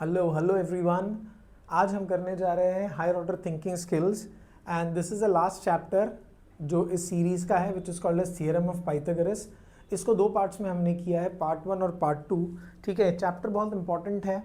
Hello everyone. आज हम करने जा रहे हैं higher order thinking skills and this is the last chapter जो इस सीरीज़ का है which is called as theorem of Pythagoras. इसको दो पार्ट्स में हमने किया है, पार्ट 1 और पार्ट 2। ठीक है, चैप्टर बहुत इंपॉर्टेंट है।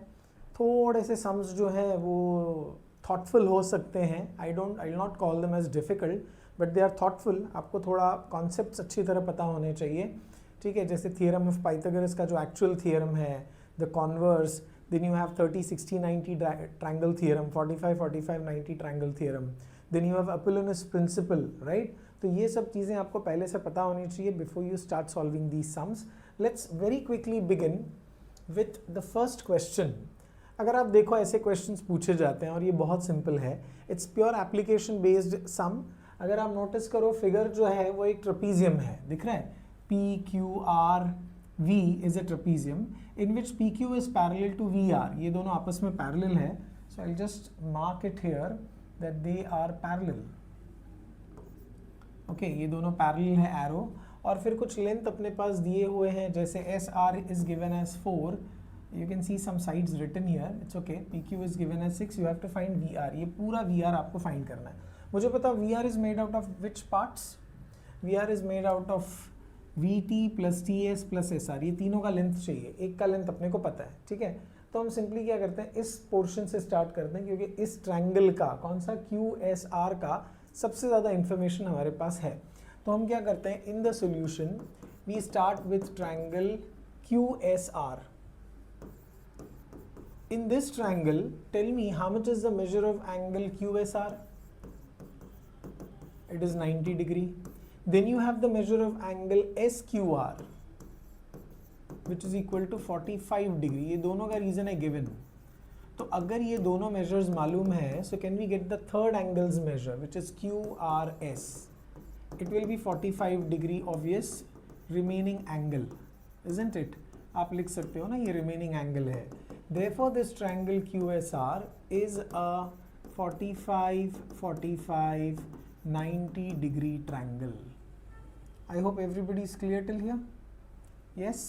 थोड़े से सम्स जो है वो थॉटफुल हो सकते हैं। I not call them as difficult but they are thoughtful. आपको थोड़ा कॉन्सेप्ट्स अच्छी तरह पता होने चाहिए। ठीक है, जैसे थियरम ऑफ पाइथागोरस का जो एक्चुअल थियरम है, the converse, then you have 30 60 90 triangle theorem, 45 45 90 triangle theorem, then you have Apollonius principle, right? तो ये सब चीज़ें आपको पहले से पता होनी चाहिए before you start solving these sums. Let's very quickly begin with the first question. अगर आप देखो ऐसे क्वेश्चंस पूछे जाते हैं और ये बहुत सिंपल है, इट्स प्योर एप्लीकेशन बेस्ड सम। अगर आप नोटिस करो फिगर जो है वो एक ट्रेपीजियम है, दिख रहा है, PQR V is a trapezium in which PQ is parallel to VR. ये दोनों आपस में parallel है, so I'll just mark it here that they are parallel. Okay, ये दोनों parallel है arrow, और फिर कुछ लेंथ अपने पास दिए हुए हैं, जैसे SR is given as 4. You can see some sides written here. It's okay. PQ is given as 6. You have to find VR. ये पूरा VR आपको find करना है। मुझे पता VR is made out of which parts? VR is made out of VT plus TS plus SR, ये तीनों का लेंथ चाहिए। एक का लेंथ अपने को पता है, ठीक है। तो हम सिंपली क्या करते हैं, इस पोर्शन से स्टार्ट करते हैं, क्योंकि इस ट्रायंगल का कौन सा QSR का सबसे ज़्यादा इंफॉर्मेशन हमारे पास है। तो हम क्या करते हैं, in the solution we start with triangle QSR। In this triangle tell me how much is the measure of angle QSR? It is 90 degree. Then you have the measure of angle SQR which is equal to 45 degree. ये दोनों का reason है given. तो अगर ये दोनों measures मालूम है, so can we get the third angle's measure which is QRS? It will be 45 degree obvious remaining angle, isn't it? आप लिख सकते हो ना, ये remaining angle है। Therefore this triangle QSR is a 45 45 90 degree triangle. I hope everybody is clear till here. Yes,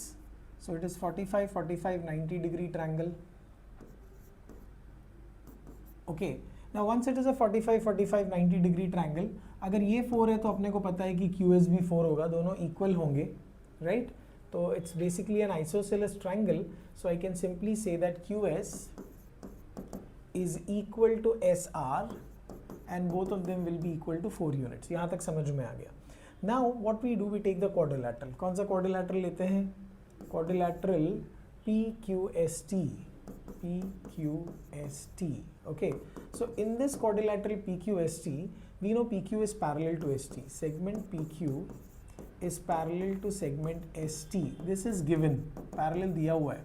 so it is 45 45 90 degree triangle. Okay, now once it is a 45 45 90 degree triangle, अगर ये 4 है तो अपने को पता है कि QS भी 4 होगा, दोनों इक्वल होंगे, right? तो it's basically an isosceles triangle, so I can simply say that QS is equal to SR and both of them will be equal to 4 units. यहाँ तक समझ में आ गया। Now what we do, we take the quadrilateral. कौन सा quadrilateral लेते हैं? Quadrilateral PQST. PQST. Okay. So in this quadrilateral PQST, we know PQ is parallel to ST. Segment PQ is parallel to segment ST. This is given. Parallel दिया हुआ है.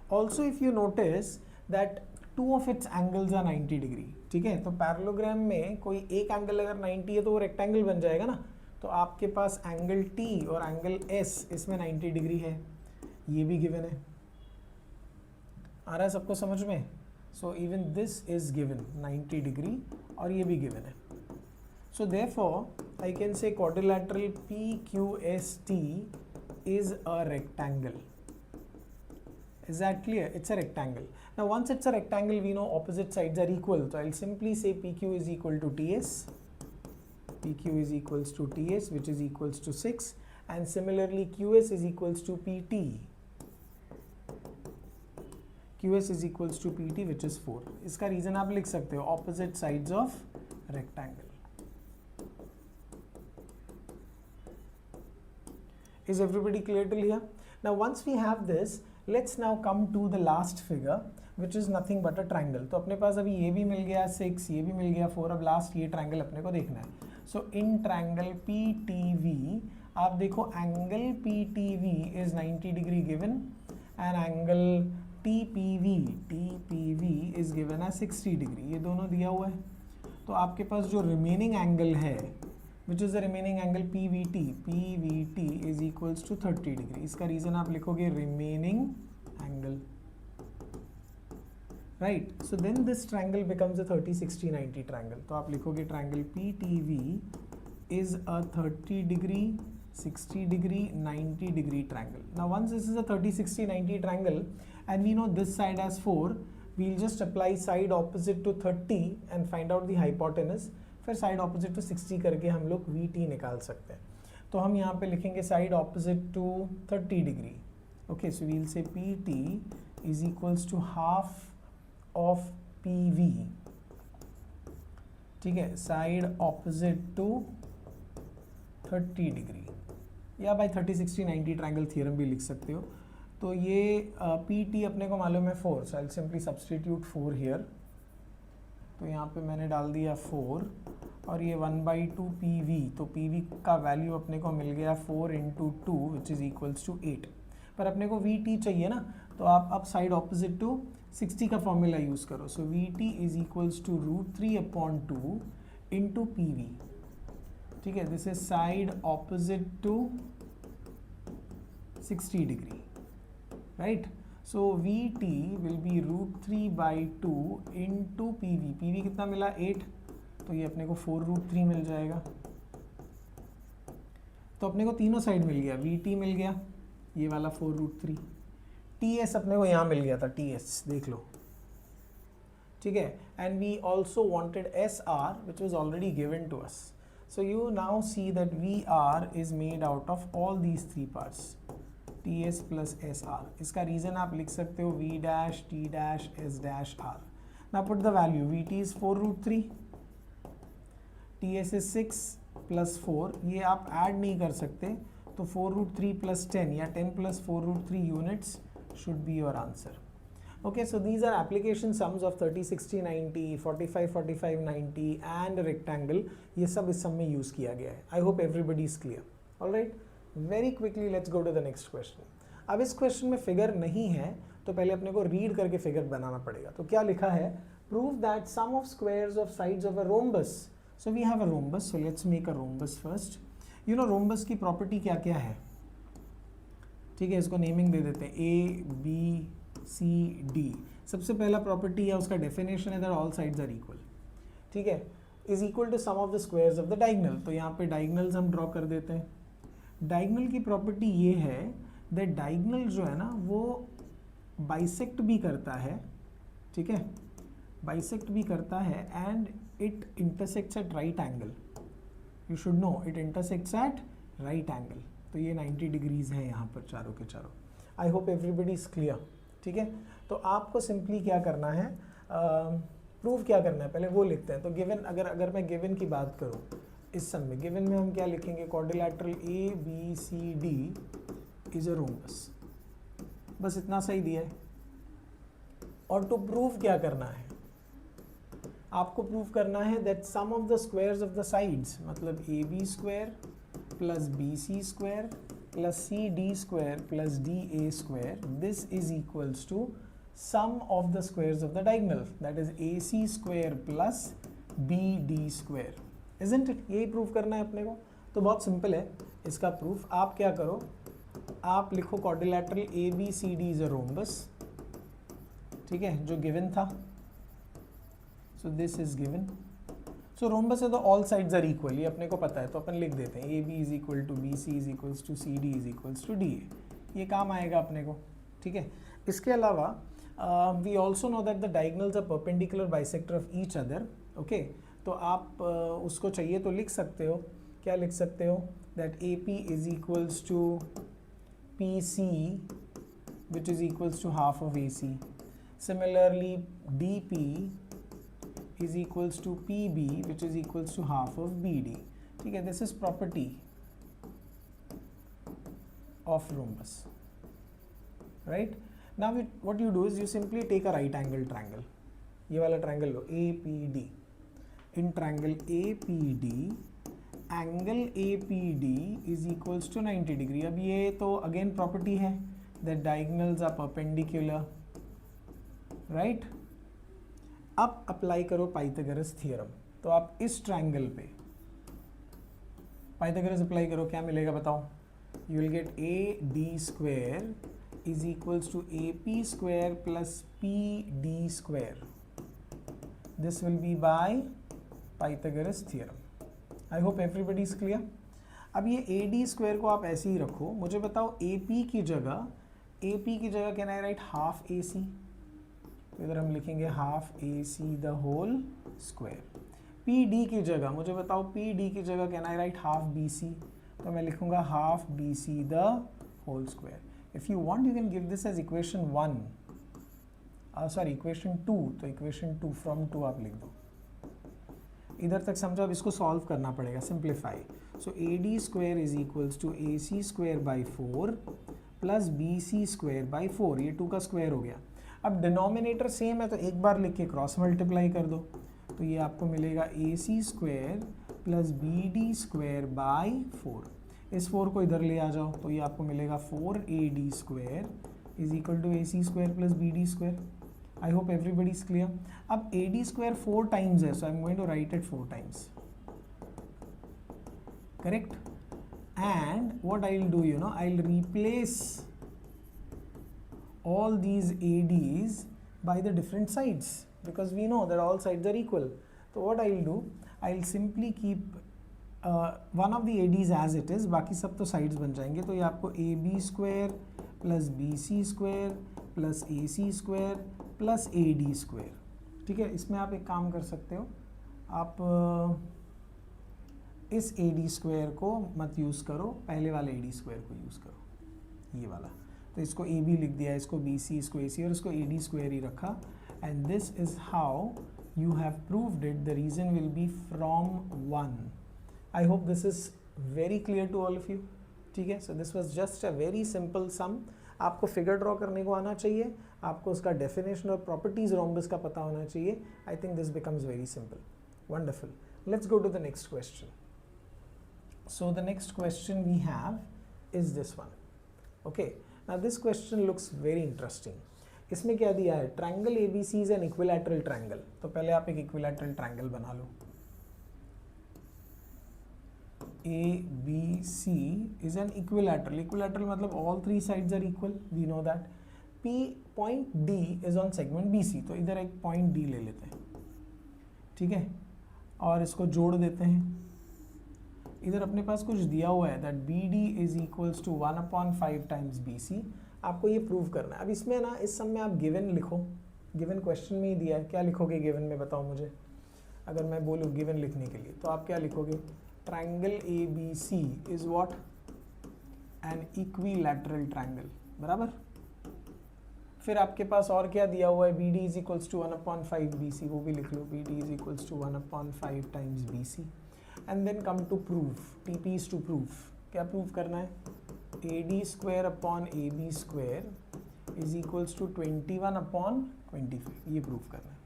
Also, if you notice that two of its angles are 90 degree. ठीक है? तो parallelogram में कोई एक angle अगर 90 है तो वो रेक्टेंगल बन जाएगा ना। तो आपके पास एंगल T और एंगल S इसमें 90 डिग्री है, ये भी गिवन है। आ रहा है सबको समझ में? So even this is given 90 degree और ये भी गिवन है। So therefore I can say quadrilateral PQST is a rectangle. Is that clear? It's a rectangle. Now once it's a rectangle, we know opposite sides are equal. So I'll simply say PQ is equal to TS. PQ is equals to TS, which is equals to 6, and similarly QS is equals to PT. QS is equals to PT, which is 4. इसका reason आप लिख सकते हो, opposite sides of rectangle. Is everybody clear till here? Now once we have this, let's now come to the last figure, which is nothing but a triangle. तो अपने पास अभी ये भी मिल गया 6, ये भी मिल गया 4, अब लास्ट ये ट्रायंगल अपने को देखना है। सो इन ट्रायंगल PTV आप देखो angle PTV is 90 degree given and angle TPV is given है 60 डिग्री, ये दोनों दिया हुआ है। तो आपके पास जो रिमेनिंग एंगल है which is the remaining angle PVT is equals to 30 degree. इसका रीजन आप लिखोगे remaining angle, right. So then this triangle becomes a 30 60 90 triangle. तो आप लिखोगे triangle PTV is a 30 degree 60 degree 90 degree triangle. Now once this is a 30 60 90 triangle and we know this side has 4, we'll just apply side opposite to 30 and find out the hypotenuse. फिर side opposite to 60 करके हम लोग VT निकाल सकते हैं. तो हम यहाँ पे लिखेंगे side opposite to 30 degree. Okay, so we'll say PT is equals to half of PV. ठीक है, side opposite to 30 degree, या by 30, 60, 90 ट्रायंगल थ्योरम भी लिख सकते हो. तो ये PT अपने को मालूम है 4, so I'll simply substitute 4 here. तो यहाँ पे मैंने डाल दिया 4 और ये 1/2 PV, तो PV का वैल्यू अपने को मिल गया 4 into 2 which is equals to 8. पर अपने को VT चाहिए ना, तो आप अब साइड ऑपोजिट टू 60 का फॉर्मूला यूज़ करो. So VT is equals to √3/2 into PV. ठीक है, this is side opposite to 60 degree, right. So VT will be √3/2 into PV. PV कितना मिला 8, तो ये अपने को 4√3 मिल जाएगा. तो अपने को तीनों साइड मिल गया. VT मिल गया, ये वाला 4√3. TS अपने को यहाँ मिल गया था, TS देख लो. ठीक है, and we also wanted SR which was already given to us. So you now see that VR is made out of all these 3 parts, TS plus SR. इसका रीजन आप लिख सकते हो V dash T dash S dash R. Now put the value. VT is 4√3, TS is 6 plus 4. ये आप add नहीं कर सकते, तो 4√3 plus 10 या 10 plus 4√3 units should be your answer. Okay, so these are application sums of 30, 60, 90, 45, 45, 90 and rectangle. ये सब इस सम में यूज़ किया गया है. I hope everybody is clear. All right, very quickly let's go to the next question. अब इस question में फिगर नहीं है, तो पहले अपने को रीड करके फिगर बनाना पड़ेगा. तो क्या लिखा है? Prove that sum of squares of sides of a rhombus. So we have a rhombus, so let's make a rhombus first. You know rhombus की प्रॉपर्टी क्या क्या है? ठीक है, इसको नेमिंग दे देते हैं ABCD. सबसे पहला प्रॉपर्टी है, उसका डेफिनेशन है that all sides are equal. ठीक है, is equal to sum of the squares of the diagonal. तो यहाँ पे डायगोनल्स हम ड्रॉ कर देते हैं. डायगोनल की प्रॉपर्टी ये है दैट डायगोनल जो है ना वो बाइसेक्ट भी करता है. ठीक है, बाइसेक्ट भी करता है and it intersects at right angle. You should know it intersects at right angle. तो ये 90 डिग्रीज है यहाँ पर चारों के चारों. I hope everybody is clear. ठीक है, तो आपको सिंपली क्या करना है, प्रूव क्या करना है, पहले वो लिखते हैं. तो गिवन, अगर मैं गिवन की बात करूँ इस सम में, गिवन में हम क्या लिखेंगे? Quadrilateral ABCD is a rhombus. बस इतना सही दिया है. और टू प्रूव क्या करना है? आपको प्रूव करना है that sum of the squares of the sides, मतलब AB square plus BC square plus CD square plus DA square, this is equals to sum of the squares of the diagonal, that is AC square plus BD square. Isn't it? यही prove करना है अपने को. तो बहुत simple है इसका proof. आप क्या करो, आप लिखो quadrilateral ABCD is a rhombus. ठीक है, जो गिवन था. So this is given. So rhombus है तो all sides are equal, ये अपने को पता है, तो अपन लिख देते हैं AB is equal to BC is equals to CD is equals to DA. ये काम आएगा अपने को. ठीक है, इसके अलावा we also know that the diagonals are perpendicular bisector of each other. Okay, तो आप उसको चाहिए तो लिख सकते हो. क्या लिख सकते हो? that AP is equals to PC which is equals to half of AC. Similarly DP is equals to PB which is equals to half of BD. ठीक है, this is property of rhombus, right? Now what you do is you simply take a right angle triangle. ये वाला triangle low, APD. In triangle APD, angle APD is equals to 90 degree. अब ये तो again property है that diagonals are perpendicular, right? अब apply करो Pythagoras theorem. तो आप इस ट्रायंगल पे पाइथागोरस अप्लाई करो, क्या मिलेगा बताओ? You will get AD square is equals to AP square plus PD square. This will be by Pythagoras theorem. I hope everybody is clear. अब ये AD स्क्वायर को आप ऐसे ही रखो. मुझे बताओ AP की जगह can I write half AC? तो इधर हम लिखेंगे half A C the whole square. P D की जगह मुझे बताओ, पी डी की जगह can I write half B C, तो मैं लिखूंगा half B C the whole square. If you want you can give this as equation 1, sorry equation 2, तो इक्वेशन 2 फ्रॉम 2 आप लिख दो। इधर तक समझो, अब इसको सॉल्व करना पड़ेगा, simplify. So A D square is equals to A C square by 4 plus B C square by 4, ये 2 का स्क्वायर हो गया। अब डिनोमिनेटर सेम है तो एक बार लिख के क्रॉस मल्टीप्लाई कर दो, तो ये आपको मिलेगा A C square plus B D square by 4। इस 4 को इधर ले आ जाओ, तो ये आपको मिलेगा 4AD square is equal to A C square plus B D square. I hope everybody is clear. अब ए डी स्क्वायर 4 टाइम्स है, so I am going to write it 4 times, correct. And what I will do, you know, I will replace all these ADs by the different sides because we know that all sides are equal. So what I will do, I will simply keep one of the ADs as it is, बाकी सब तो sides बन जाएंगे। तो ये आपको AB square plus BC square plus AC square plus AD square, ठीक है। इसमें आप एक काम कर सकते हो, आप इस AD स्क्वायर को मत यूज़ करो, पहले वाले AD स्क्वायर को यूज़ करो, ये वाला। तो इसको ए बी लिख दिया, इसको बी सी, इसको ए सी, और इसको ए डी स्क्वायर ही रखा। And this is how you have proved it. The reason will be from 1। I hope this is very clear to all of you, ठीक है। So this was just a very simple sum. आपको figure draw करने को आना चाहिए, आपको उसका definition और प्रॉपर्टीज रोम्बस का पता होना चाहिए। I think this becomes very simple. Wonderful. Let's go to the next question. So the next question we have is this one, okay. Now this question looks very interesting. इसमें क्या दिया है, triangle ABC is an equilateral triangle। तो पहले आप एक equilateral triangle बना लो। ABC is an equilateral। equilateral मतलब all three sides are equal, we know that। P point D is on segment BC, तो इधर एक point D ले लेते हैं, ठीक है, और इसको जोड़ देते हैं। इधर अपने पास कुछ दिया हुआ है that B D is equals to 1/5 times B C. आपको ये प्रूव करना है। अब इसमें ना, इस सब में आप गिवन लिखो, गिवन क्वेश्चन में ही दिया है। क्या लिखोगे गिवन में, बताओ मुझे। अगर मैं बोलूँ गिवन लिखने के लिए, तो आप क्या लिखोगे, triangle A B C is what, an equilateral triangle, बराबर। फिर आपके पास और क्या दिया हुआ है, B D is equals to 1/5 B C, वो भी लिख लो, B D is equals to 1/5 times B C. And then come to prove, TP is to prove. क्या प्रूव करना है, AD square upon AB square is equals to 21/25, ये prove करना है।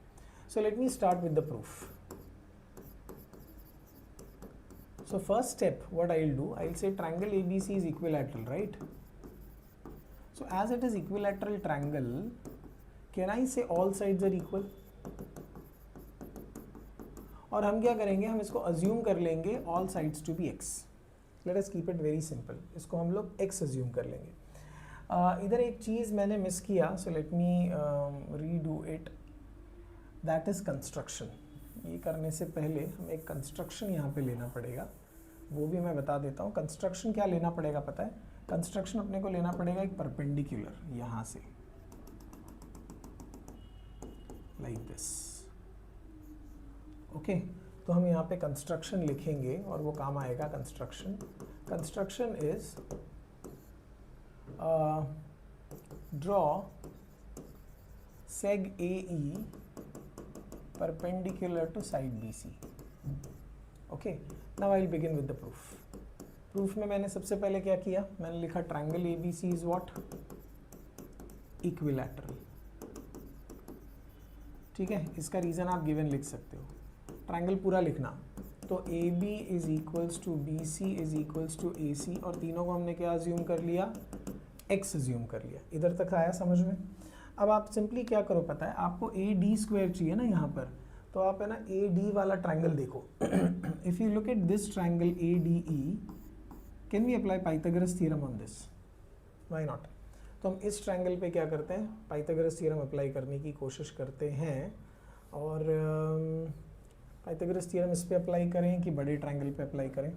So let me start with the proof. So first step what I will do, I will say triangle ABC is equilateral, right. So as it is equilateral triangle, can I say all sides are equal. और हम क्या करेंगे, हम इसको assume कर लेंगे all sides to be x। Let us keep it very simple, इसको हम लोग x अज्यूम कर लेंगे। इधर एक चीज़ मैंने मिस किया, so let me redo it, that is construction. ये करने से पहले हमें एक कंस्ट्रक्शन यहाँ पे लेना पड़ेगा, वो भी मैं बता देता हूँ। कंस्ट्रक्शन क्या लेना पड़ेगा पता है, कंस्ट्रक्शन अपने को लेना पड़ेगा एक परपेंडिकुलर, यहाँ से लाइक दिस, ओके। तो हम यहाँ पे कंस्ट्रक्शन लिखेंगे और वो काम आएगा construction. Construction is draw seg AE perpendicular to side BC, okay. Now I will begin with the proof. Proof में मैंने सबसे पहले क्या किया, मैंने लिखा triangle ABC is what, equilateral, ठीक है। इसका रीजन आप गिवन लिख सकते हो, ट्राइंगल पूरा लिखना। तो AB is equals to BC is equals to AC, और तीनों को हमने क्या अज्यूम कर लिया, x अज्यूम कर लिया। इधर तक आया समझ में। अब आप सिंपली क्या करो पता है, आपको AD स्क्वायर चाहिए ना यहाँ पर, तो आप है ना AD वाला ट्राइंगल देखो। If you look at this triangle ADE, can we apply Pythagoras theorem on this, why not. तो हम इस ट्राइंगल पे क्या करते हैं, पाइथागोरस थ्योरम अप्लाई करने की कोशिश करते हैं। और पाइथागोरस थ्योरम इस पे अप्लाई करें कि बड़े ट्राइंगल पे अप्लाई करें।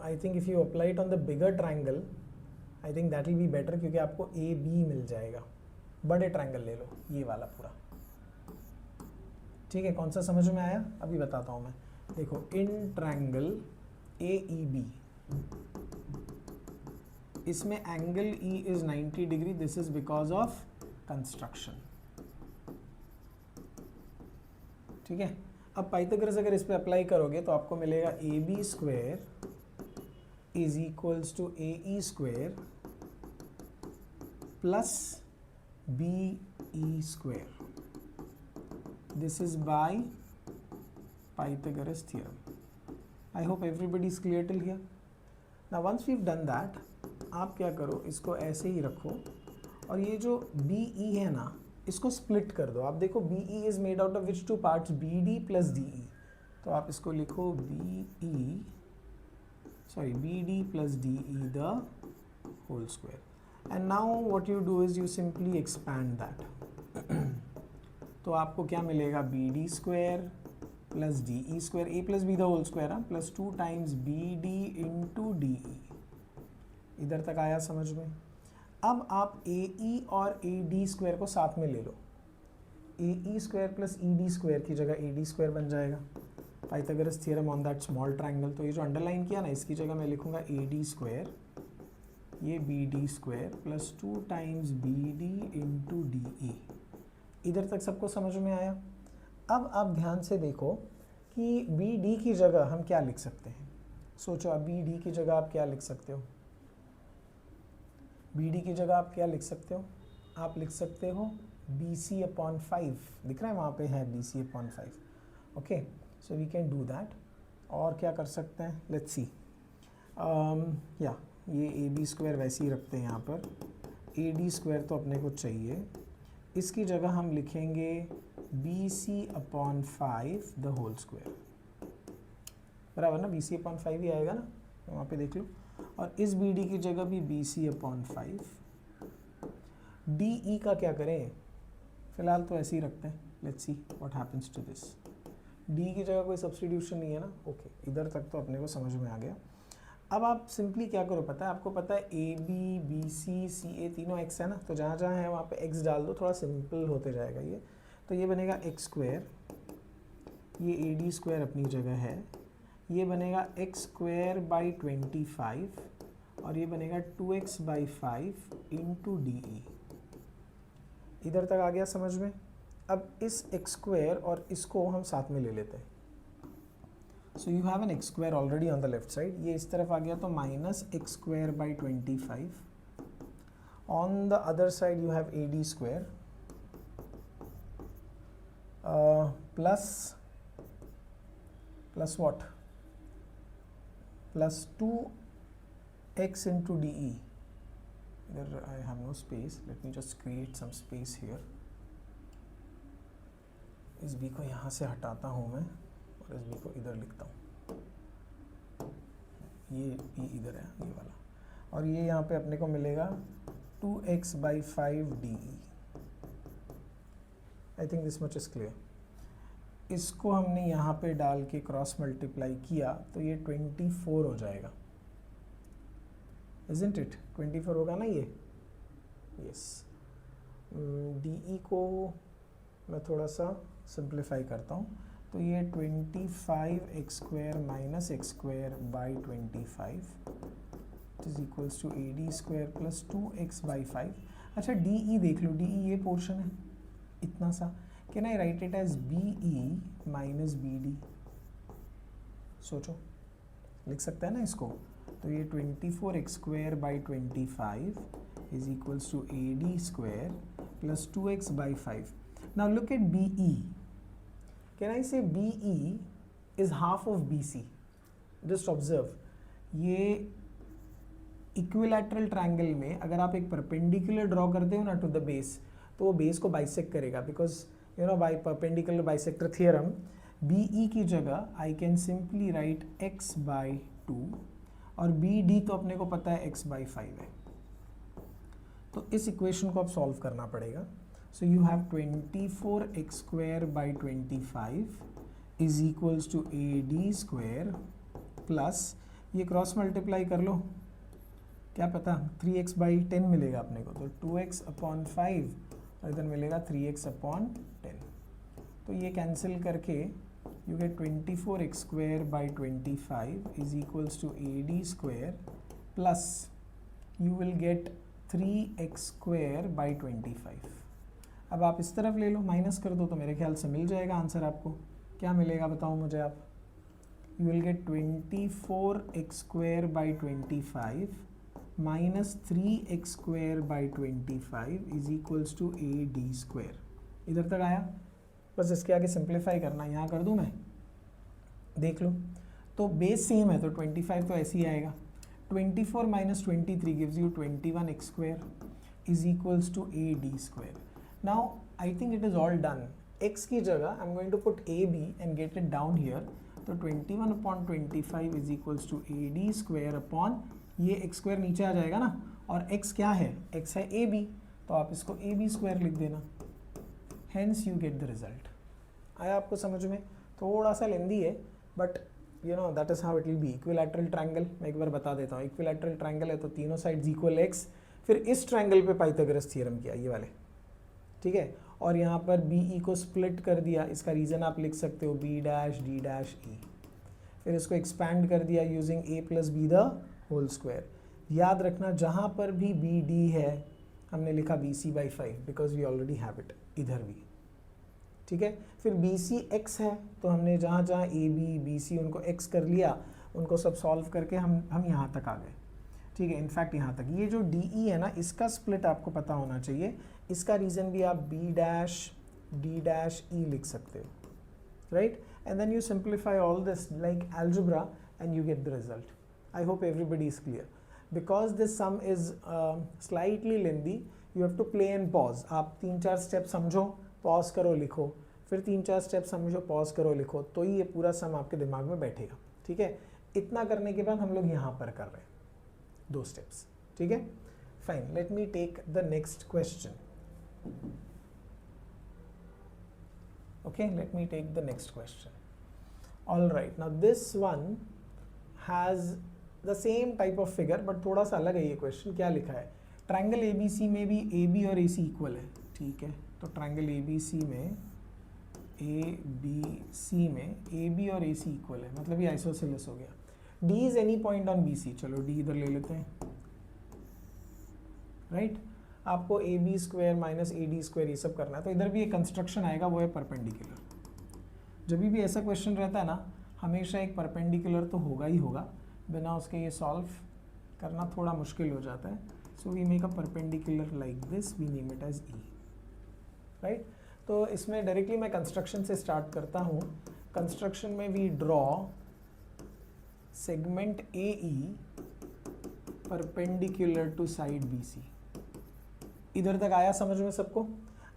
I think if you apply it on the bigger triangle I think that will be better, क्योंकि आपको ए बी मिल जाएगा। बड़े ट्रायंगल ले लो, ये वाला पूरा, ठीक है। कौन सा समझ में आया अभी बताता हूँ मैं। देखो, in triangle A E B, इसमें angle E is 90 degree, this is because of construction, ठीक है। अब पाइथागोरस अगर इस पे अप्लाई करोगे तो आपको मिलेगा A B square is equals to A E square plus B E square, this is by Pythagoras theorem. I hope everybody is clear till here. Now once we have done that, आप क्या करो, इसको ऐसे ही रखो और ये जो B E है ना, इसको स्प्लिट कर दो। आप देखो B E is made out of which two parts, B D plus D E. तो आप इसको लिखो B D plus D E the whole square. And now what you do is you simply expand that. तो आपको क्या मिलेगा, B D square plus D E square, A plus B the whole square, plus 2 times B D into D E. इधर तक आया समझ में। अब आप ए ई और ए डी स्क्वायर को साथ में ले लो, A E square plus E D square की जगह ए डी स्क्वायर बन जाएगा। Pythagoras theorem on that small triangle. तो ये जो अंडरलाइन किया ना, इसकी जगह मैं लिखूंगा ए डी स्क्वायर, ये B D square plus 2 times B D into D E. इधर तक सबको समझ में आया। अब आप ध्यान से देखो कि बी डी की जगह हम क्या लिख सकते हैं। सोचो, अब बी डी की जगह आप क्या लिख सकते हो, बी डी की जगह आप क्या लिख सकते हो, आप लिख सकते हो बी सी अपॉन 5, दिख रहा है वहाँ पे है B C upon 5। Okay, so we can do that. और क्या कर सकते हैं, लेट्स सी, या ये ए बी स्क्वायर वैसे ही रखते हैं यहाँ पर, ए डी स्क्वायर तो अपने को चाहिए, इसकी जगह हम लिखेंगे B C upon 5 the whole square, बराबर ना, बी सी अपॉन 5 ही आएगा ना, वहाँ पे देख लो। और इस बी डी की जगह भी B C upon 5। D E का क्या करें, फिलहाल तो ऐसे ही रखते हैं, let's see what happens to this. D की जगह कोई सब्स्टिट्यूशन नहीं है ना, ओके, इधर तक तो अपने को समझ में आ गया। अब आप सिंपली क्या करो, पता है आपको, पता है ए बी बी सी सी ए तीनों एक्स है ना, तो जहाँ जहाँ है वहाँ पे एक्स डाल दो, थोड़ा सिंपल होते जाएगा ये। तो ये बनेगा एक्स स्क्वायर, ये ए डी स्क्वायर अपनी जगह है, ये बनेगा एक्स स्क्वायर बाई 25 और ये बनेगा 2x by 5 into D E. इधर तक आ गया समझ में। अब इस एक्स स्क्वायर और इसको हम साथ में ले लेते हैं। सो you have an x square already on the left side, ये इस तरफ आ गया तो minus x square by 25। On the other side you have a D square plus what, plus 2x into dE. Here I have no space, let me just create some space here. इस b को यहाँ से हटाता हूँ मैं और इस b को इधर लिखता हूँ, ये e इधर है ये वाला, और ये यहाँ पे अपने को मिलेगा 2x by 5 dE। I think this much is clear. इसको हमने यहाँ पे डाल के क्रॉस मल्टीप्लाई किया तो ये 24 हो जाएगा, इजंट इट, 24 होगा ना ये, यस। डी ई को मैं थोड़ा सा सिंप्लीफाई करता हूँ, तो ये 25 x square minus x square by 25 is equals to A D square plus 2x by 5। अच्छा, डी ई देख लो, डी ई ये पोर्शन है इतना सा, can I write it as B E minus B D. सोचो, लिख सकते हैं ना इसको। तो ये 24 x square by 25 is equals to A D square plus 2x by 5। Now look at B E, can I say B E is half of B C. Just observe, ये equilateral triangle में अगर आप एक perpendicular draw करते हो ना to the base, तो वो बेस को बाइसेक्ट करेगा, because you know by perpendicular bisector theorem B E की जगह I can simply write x by 2 और बी डी तो अपने को पता है x बाई 5 है। तो इस इक्वेशन को अब सॉल्व करना पड़ेगा। So you have 24 x square by 25 is equals to A D square plus, ये क्रॉस मल्टीप्लाई कर लो, क्या पता 3x/10 मिलेगा अपने को, तो 2x/5 और इधर मिलेगा 3x/10। तो ये कैंसिल करके you get 24x²/25 is equals to AD² plus you will get 3x²/25। अब आप इस तरफ ले लो, माइनस कर दो, तो मेरे ख्याल से मिल जाएगा आंसर आपको। क्या मिलेगा बताओ मुझे आप? You will get 24x²/25 minus 3x²/25 is equals to AD²। इधर तक आया? बस इसके आगे सिंप्लीफाई करना, यहाँ कर दूँ मैं, देख लो। तो बेस सेम है तो 25 तो ऐसे ही आएगा। 24 minus 23 gives you 21x² is equals to AD²। Now I think it is all done. x की जगह I am going to put AB and get it down here. तो 21/25 is equals to AD² upon ये x² नीचे आ जाएगा ना, और x क्या है? x है AB, तो आप इसको AB² लिख देना। Hence you get the result. आया आपको समझ में? थोड़ा सा लेंदी है but you know that is how it will be. Equilateral triangle मैं एक बार बता देता हूँ। इक्विलैटरल ट्रायंगल है तो तीनों साइड्स इक्वल x, फिर इस ट्रायंगल पे पाइथागोरस थ्योरम किया, ये वाले, ठीक है। और यहाँ पर BE को स्प्लिट कर दिया, इसका रीज़न आप लिख सकते हो B' D' E। फिर इसको एक्सपैंड कर दिया using A + B the whole square. याद रखना जहाँ पर भी BD है हमने लिखा BC/5 because we already have it, इधर भी, ठीक है। फिर BC x है तो हमने जहाँ जहाँ AB BC उनको x कर लिया, उनको सब सॉल्व करके हम यहाँ तक आ गए, ठीक है। इनफैक्ट यहाँ तक ये जो DE है ना, इसका स्प्लिट आपको पता होना चाहिए। इसका रीज़न भी आप B' D' E लिख सकते हो, right. And then you simplify all this like algebra and you get the result. I hope everybody is clear. Because this sum is slightly lengthy, you have to play and pause. आप 3-4 step समझो, pause करो, लिखो, फिर 3-4 step समझो, pause करो, लिखो, तो ये पूरा सम आपके दिमाग में बैठेगा, ठीक है। इतना करने के बाद हम लोग यहाँ पर कर रहे हैं 2 स्टेप्स, ठीक है। Fine, let me take the next question. Okay, let me take the next question. All right, now this one has the same type of figure but थोड़ा सा अलग है ये क्वेश्चन। क्या लिखा है? ट्रायंगल ABC में भी AB और AC इक्वल है, ठीक है। तो ट्रायंगल ABC में AB और AC इक्वल है, मतलब ये आइसोसेलेस हो गया। D is any point on BC, चलो D इधर ले लेते हैं, राइट। आपको AB² माइनस AD² ये सब करना है, तो इधर भी एक कंस्ट्रक्शन आएगा, वो है परपेंडिकुलर। जब भी ऐसा क्वेश्चन रहता है ना, हमेशा एक परपेंडिकुलर तो होगा ही होगा, बिना उसके ये सॉल्व करना थोड़ा मुश्किल हो जाता है। So we make a perpendicular like this, we name it as E, right. तो इसमें डायरेक्टली मैं कंस्ट्रक्शन से स्टार्ट करता हूँ। कंस्ट्रक्शन में we draw segment AE perpendicular to side BC। इधर तक आया समझ में सबको?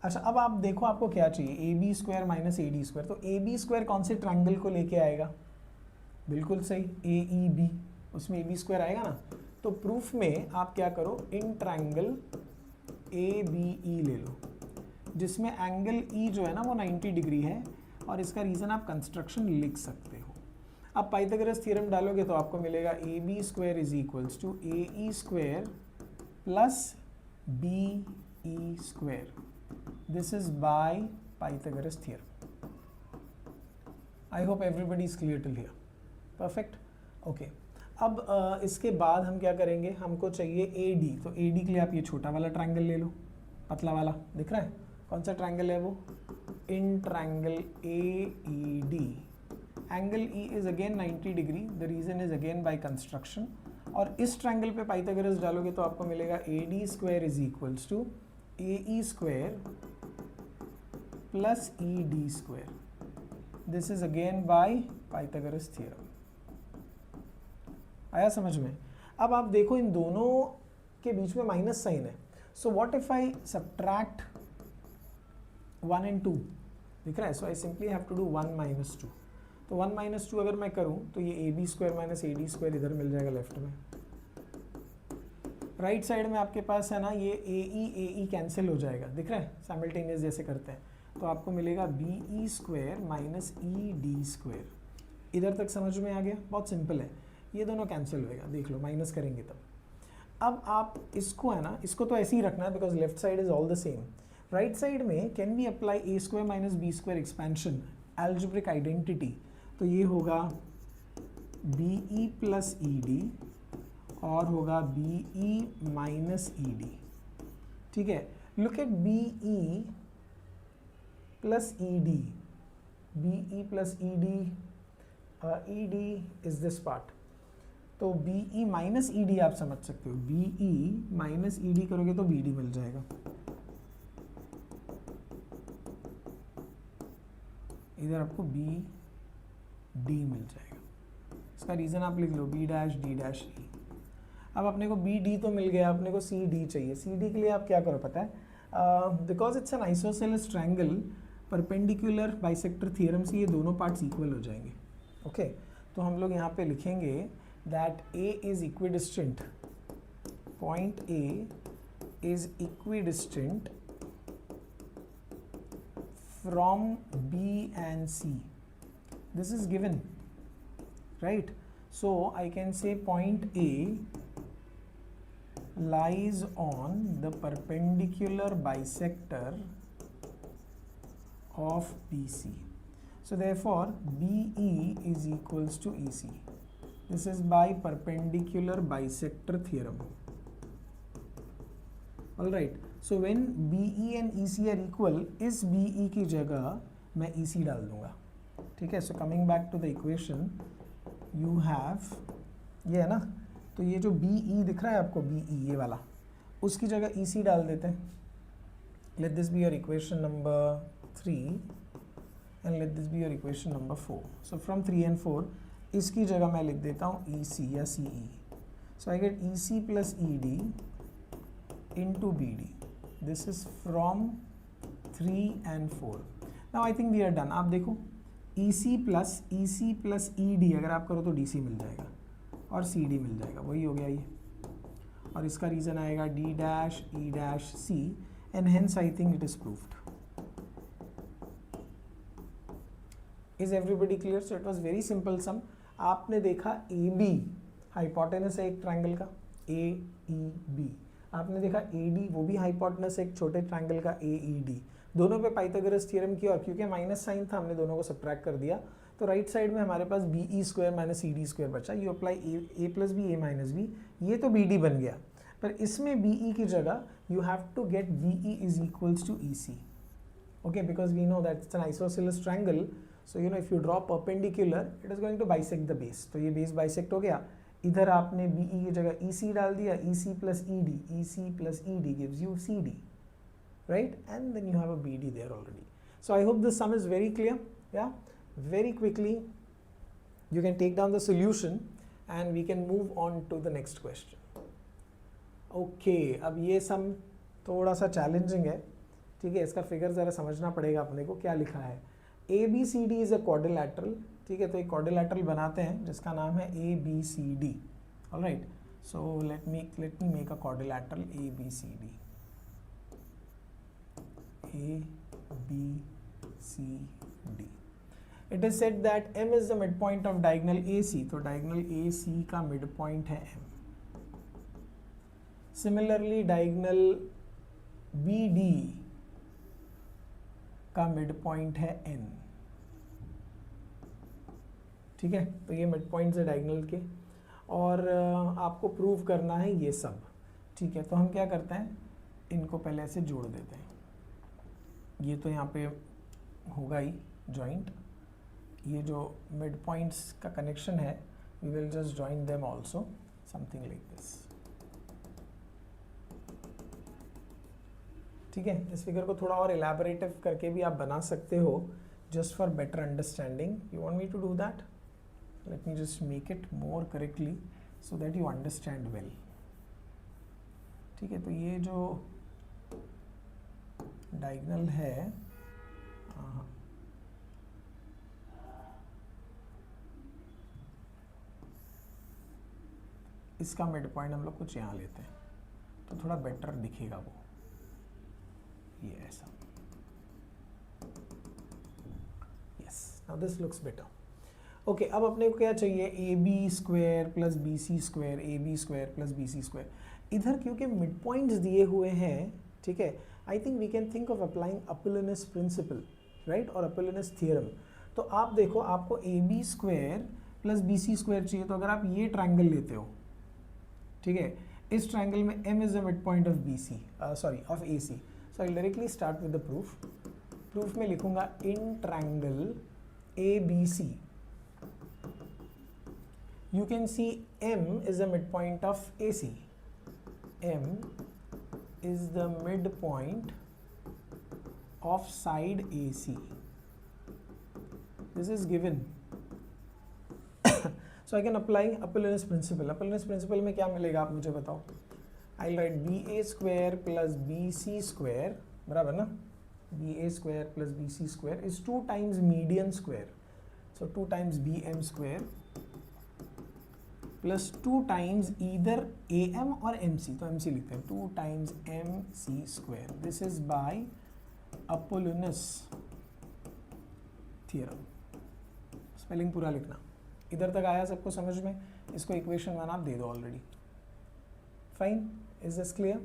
अच्छा, अब आप देखो आपको क्या चाहिए, AB² माइनस AD²। तो AB² कौन से ट्रायंगल को लेके आएगा? बिल्कुल सही, AEB, उसमें AB² आएगा ना। तो प्रूफ में आप क्या करो, इन ट्रायंगल ABE ले लो, जिसमें एंगल E जो है ना वो 90 डिग्री है, और इसका रीज़न आप कंस्ट्रक्शन लिख सकते हो। अब पाइथागोरस थ्योरम डालोगे तो आपको मिलेगा AB² is equals to AE² plus BE²। This is by Pythagoras theorem. I hope everybody is clear till here. Perfect. Okay. अब इसके बाद हम क्या करेंगे, हमको चाहिए AD। तो AD के लिए आप ये छोटा वाला ट्रायंगल ले लो, पतला वाला, दिख रहा है कौन सा ट्रायंगल है वो? In triangle AED। Angle E is again 90 degree, the reason is again by construction. और इस ट्रायंगल पे पाइथागोरस डालोगे तो आपको मिलेगा AD² is equals to AE² plus ED²। This is again by Pythagoras theorem. आया समझ में? अब आप देखो इन दोनों के बीच में माइनस साइन है, so what if I subtract 1 and 2, दिख रहा है? So I simply have to do 1 - 2। तो 1 - 2 अगर मैं करूं तो ये AB² माइनस AD² इधर मिल जाएगा लेफ्ट में। राइट साइड में आपके पास है ना, ये AE कैंसिल हो जाएगा, दिख रहा है? साइमल्टेनियस जैसे करते हैं, तो आपको मिलेगा BE² माइनस ED²। इधर तक समझ में आ गया? बहुत सिंपल है, ये दोनों कैंसिल होएगा, देख लो, माइनस करेंगे तब। अब आप इसको है ना, इसको तो ऐसे ही रखना है because left side is all the same. Right side में can we apply A square minus B square expansion algebraic identity. तो ये होगा B E plus E D और होगा B E minus E D. ठीक है, look at B E plus E D. B E plus E D, E D is this part. तो B E minus E D आप समझ सकते हो. B E minus E D करोगे तो B D मिल जाएगा. इधर आपको बी डी मिल जाएगा. इसका रीज़न आप लिख लो B dash D dash E. अब अपने को बी डी तो मिल गया, अपने को सी डी चाहिए. सी डी के लिए आप क्या करो पता है, because it's an isosceles triangle, perpendicular bisector theorem से ये दोनों पार्ट्स इक्वल हो जाएंगे. ओके तो हम लोग यहाँ पे लिखेंगे that A is equidistant, point A is equidistant from B and C. This is given, right? So I can say point A lies on the perpendicular bisector of BC. So therefore BE is equals to EC. This is by perpendicular bisector theorem. Alright, so when BE and EC are equal, इस BE की जगह मैं EC डाल दूंगा. ठीक है, so coming back to the equation, you have ये है ना, तो ये जो BE दिख रहा है आपको, BE ये वाला, उसकी जगह EC डाल देते हैं. Let this be your equation number 3 and let this be your equation number 4. So from 3 and 4 इसकी जगह मैं लिख देता हूँ EC या CE. So I get EC plus ED into BD. This is from 3 and 4. Now I think we are done. आप देखो EC plus ED अगर आप करो तो DC मिल जाएगा और CD मिल जाएगा. वही हो गया ये. और इसका रीज़न आएगा D dash E dash C and hence I think it is proved. Is everybody clear? So it was very simple sum. आपने देखा AB हाइपोटेनस है एक ट्रायंगल का AEB. आपने देखा AD वो भी हाइपोटेनस है एक छोटे ट्रायंगल का AED. दोनों पे पाइथागोरस थ्योरम किया और क्योंकि माइनस साइन था हमने दोनों को सब्ट्रैक्ट कर दिया. तो राइट साइड में हमारे पास BE square minus CD square बचा. You apply A plus B, A minus B, ये तो BD बन गया. पर इसमें BE की जगह you have to get BE is equals to EC. Okay, because we know that it's an isosceles triangle. So you know if you draw perpendicular it is going to bisect the base. तो ये base bisect हो गया. इधर आपने BE की जगह EC डाल दिया, EC plus ED, EC plus ED gives you CD, right? And then you have a BD there already. So I hope this sum is very clear. Yeah, very quickly you can take down the solution and we can move on to the next question. Okay, अब ये sum थोड़ा सा challenging है. ठीक है, इसका figure ज़रा समझना पड़ेगा अपने को क्या लिखा है. ABCD is a quadrilateral. ठीक है, तो एक क्वाड्रिलेटरल बनाते हैं जिसका नाम है ABCD. Alright, so let me make a quadrilateral ABCD. ABCD. It is said that M is the mid point of diagonal AC. तो डायगोनल AC का मिड पॉइंट है M. सिमिलरली डायगोनल BD का mid point है N. ठीक है, तो ये mid points है डायगोनल के और आपको प्रूव करना है ये सब. ठीक है, तो हम क्या करते हैं, इनको पहले ऐसे जोड़ देते हैं. ये तो यहाँ पे होगा ही जॉइंट. ये जो मिड पॉइंट्स का कनेक्शन है we will just join them also something like this. ठीक है, इस फिगर को थोड़ा और एलैबोरेटिव करके भी आप बना सकते हो just for better understanding. You want me to do that? Let me just make it more correctly so that you understand well. ठीक है, तो ये जो डायगोनल है इसका मिड पॉइंट हम लोग कुछ यहाँ लेते हैं तो थोड़ा बेटर दिखेगा वो. ये ऐसा. Yes, now this looks better. Okay, अब अपने को क्या चाहिए, AB square plus BC square, AB square plus BC square. इधर क्योंकि मिड पॉइंट्स दिए हुए हैं, ठीक है, I think we can think of applying Apollonius principle, right, और अपोलोनस थियरम। तो आप देखो, आपको A B square plus B C square चाहिए, तो अगर आप ये ट्रायंगल लेते हो, ठीक है, इस ट्रायंगल में m is the mid point of B C, sorry of A C. So I directly start with the proof. Proof में लिखूंगा in triangle A B C you can see M is the midpoint of AC. M is the midpoint of side AC. This is given. So I can apply Apollonus principle. Apollonus principle में क्या मिलेगा आप मुझे बताओ. I'll write BA square plus BC square, बराबर ना? BA square plus BC square is 2 times median square. So 2 times BM square plus 2 times either AM और MC, तो MC लिखते हैं, 2 times MC square. This is by Apollonius theorem. Spelling पूरा लिखना। इधर तक आया सबको समझ में? इसको इक्वेशन 1 आप दे दो already. Fine, is this clear?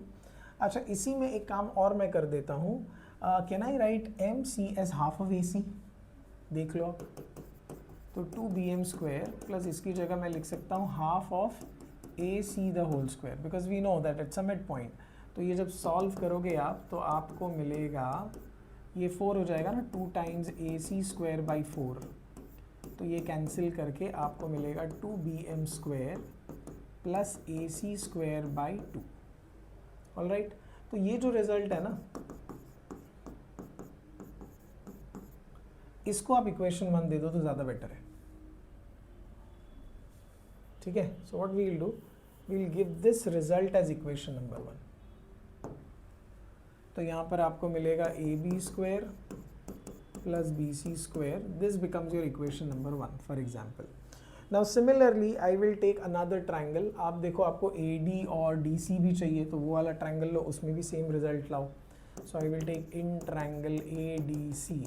अच्छा, इसी में एक काम और मैं कर देता हूँ। Can I write MC as half of AC? देख लो आप। तो 2BM स्क्वायर प्लस इसकी जगह मैं लिख सकता हूँ half of AC the whole square, because we know that it's a mid point. तो ये जब सॉल्व करोगे आप तो आपको मिलेगा, ये 4 हो जाएगा ना, 2 टाइम्स AC स्क्वायर बाई 4, तो ये कैंसिल करके आपको मिलेगा 2BM square plus AC square by 2। Alright, तो ये जो रिजल्ट है ना, इसको आप इक्वेशन 1 दे दो तो ज़्यादा बेटर है, ठीक है। So what we will do, we will give this result as equation number 1। तो यहाँ पर आपको मिलेगा AB square plus BC square, this becomes your equation number 1 for example. Now similarly I will take another triangle. आप देखो, आपको AD और DC भी चाहिए, तो वो वाला ट्रायंगल लो, उसमें भी सेम रिजल्ट लाओ। So I will take in triangle ADC।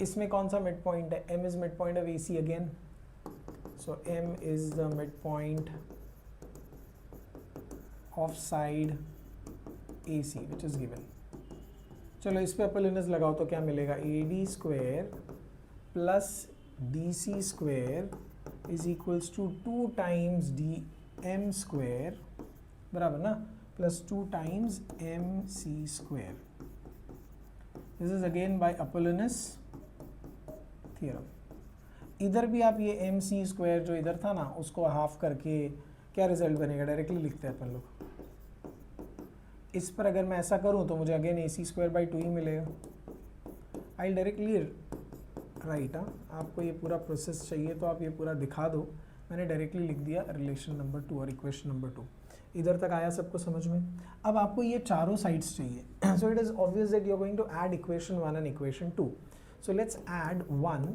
इसमें कौन सा मिड पॉइंट है? M is mid point of AC again, so M is the mid point of side AC which is given. चलो इस पे अपोलोनस लगाओ तो क्या मिलेगा? AD square plus DC square is equals to 2 times DM square, बराबर ना, plus 2 times MC square. This is again by Apollonius theorem. इधर भी आप ये MC स्क्वायर जो इधर था ना, उसको हाफ करके क्या रिजल्ट बनेगा डायरेक्टली लिखते हैं अपन लोग। इस पर अगर मैं ऐसा करूं तो मुझे अगेन AC स्क्वायर बाई 2 ही मिलेगा। आई डायरेक्टली राइट, आपको ये पूरा प्रोसेस चाहिए तो आप ये पूरा दिखा दो। मैंने डायरेक्टली लिख दिया रिलेशन नंबर 2 और इक्वेशन नंबर 2। इधर तक आया सबको समझ में? अब आपको ये चारों साइड्स चाहिए। So it is obvious that you are going to add equation 1 and equation 2। So let's add 1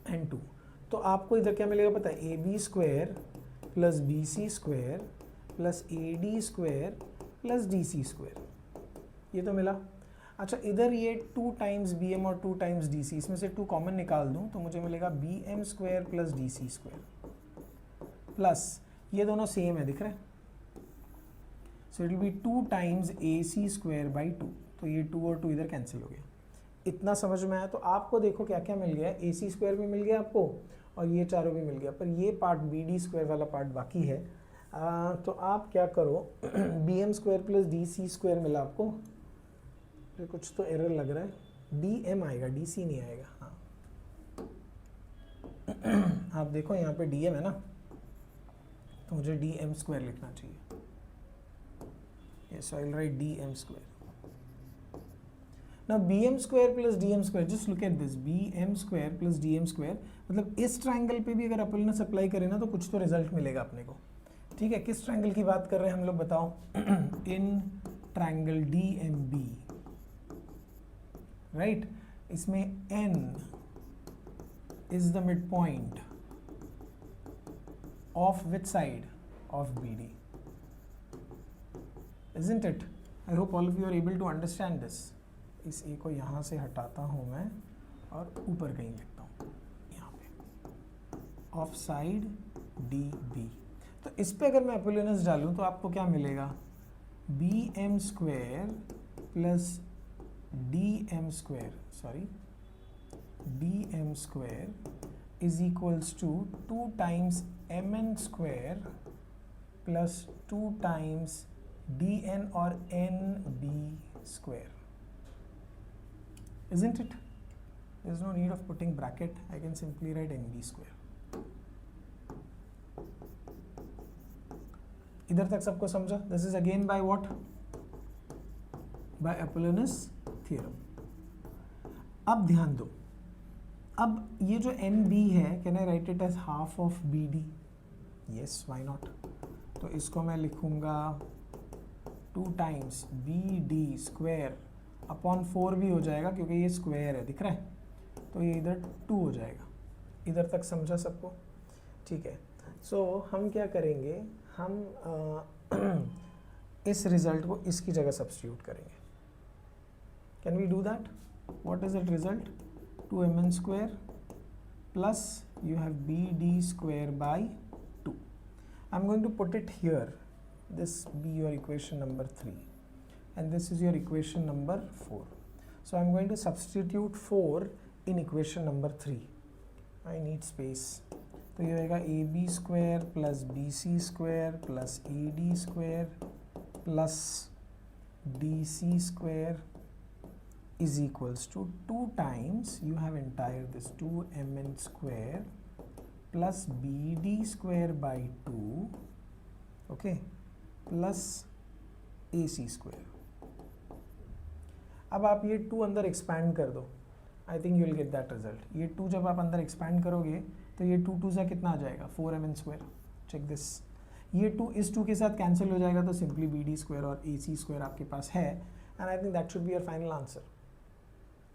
and 2। तो आपको इधर क्या मिलेगा पता है? AB square plus BC square plus AD square plus DC square, ये तो मिला। अच्छा, इधर ये 2 टाइम्स BM और 2 टाइम्स DC, इसमें से 2 कॉमन निकाल दूं तो मुझे मिलेगा BM square plus DC square plus ये दोनों सेम है, दिख रहा है? So it will be 2 times AC square by 2, तो ये 2 और 2 इधर कैंसिल हो गया। इतना समझ में आया? तो आपको देखो क्या क्या मिल गया, AC स्क्वायर भी मिल गया आपको और ये चारों भी मिल गया, पर ये पार्ट BD स्क्वायर वाला पार्ट बाकी है। तो आप क्या करो, BM square plus DC square मिला आपको, फिर कुछ तो एरर लग रहा है, DM आएगा, DC नहीं आएगा। हाँ आप देखो यहाँ पे DM है ना, तो मुझे DM स्क्वायर लिखना चाहिए। Yes, I will write DM square. Now BM square plus DM square, just look at this, BM square plus DM square, मतलब इस ट्रायंगल पे भी अगर अपोलोनस अप्लाई करें ना तो कुछ तो रिजल्ट मिलेगा अपने को, ठीक है। किस ट्रायंगल की बात कर रहे हैं हम लोग बताओ? In triangle DMB, right. इसमें N is the mid point of which side? Of BD, isn't it? I hope all of you are able to understand this. इस A को यहाँ से हटाता हूँ मैं और ऊपर कहीं लिखता हूँ यहाँ पे, ऑफ साइड DB। तो इस पे अगर मैं अपोलोनस डालूं तो आपको क्या मिलेगा, B M square plus D M square is equals to 2 times M N square plus 2 times D N और N B square. Isn't it? There is no need of putting bracket. I can simply write nb square. इधर तक सबको समझा? This is again by what? By Apollonus theorem. अब ध्यान दो, अब ये जो nb है, can I write it as half of bd? Yes, why not? तो इसको मैं लिखूंगा 2 times B D square upon 4 भी हो जाएगा क्योंकि ये स्क्वायर है, दिख रहा है, तो ये इधर 2 हो जाएगा। इधर तक समझा सबको? ठीक है। सो हम क्या करेंगे, हम इस रिजल्ट को इसकी जगह सब्स्टिट्यूट करेंगे। Can we do that? What is that result? 2mn square plus you have B D square by 2। I am going to put it here, this be your equation number 3 and this is your equation number 4. So I'm going to substitute 4 in equation number 3. I need space. तो ये होगा ab square plus bc square plus ad square plus dc square is equals to 2 times you have entire this 2mn square plus bd square by 2, okay, plus A C square. अब आप ये 2 अंदर expand कर दो, I think you will get that result. ये 2 जब आप अंदर एक्सपैंड करोगे तो ये 2 2 सा कितना आ जाएगा, 4mn स्क्वायर। चेक दिस, ये 2 इस 2 के साथ कैंसिल हो जाएगा तो सिंपली बी डी स्क्वायर और ए सी स्क्वायर आपके पास है, and I think that should be your final answer,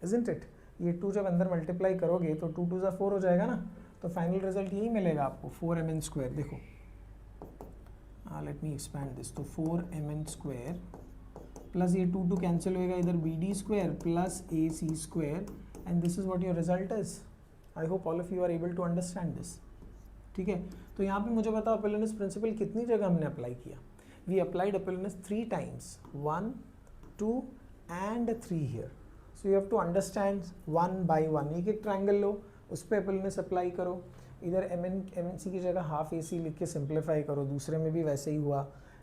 isn't it? ये 2 जब अंदर मल्टीप्लाई करोगे तो 2 2 सा 4 हो जाएगा ना, तो फाइनल रिजल्ट यही मिलेगा आपको, 4mn स्क्वायर। देखो let me expand this, तो 4mn स्क्वायर प्लस ये 2 2 कैंसिल होएगा, इधर B D square plus A C square, and this is what your result is. I hope all of you are able to understand this. ठीक है, तो यहाँ पे मुझे बताओ अपोलोनस प्रिंसिपल कितनी जगह हमने अप्लाई किया? We applied Apollonius 3 times, 1 2 and 3 here. So you have to understand 1 by 1. एक ट्रायंगल लो, उस पर अपोलोनस अप्लाई करो, इधर एम सी की जगह हाफ ए सी लिख के सिंप्लीफाई करो, दूसरे में भी वैसे ही हुआ।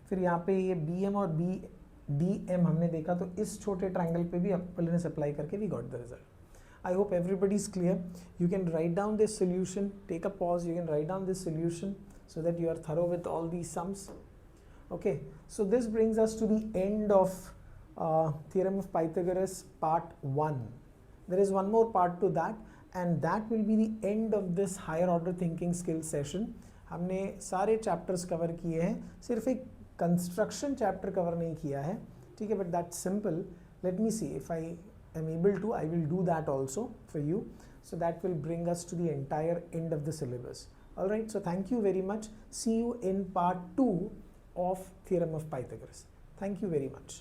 फिर यहाँ पे ये बी एम और बी डी एम हमने देखा, तो इस छोटे ट्रायंगल पे भी अपोलोनस अप्लाई करके we got the result. I hope everybody is clear. You can write down this solution, take a pause, you can write down this solution so that you are thorough with all these sums. Okay, so this brings us to the end of theorem of Pythagoras part 1. There is one more part to that, and that will be the end of this higher order thinking skills session. हमने सारे chapters cover किए हैं, सिर्फ एक construction chapter cover नहीं किया है, ठीक है, but that's simple. Let me see if I am able to, I will do that also for you, so that will bring us to the entire end of the syllabus. All right, so thank you very much. See you in part 2 of Theorem of Pythagoras. Thank you very much.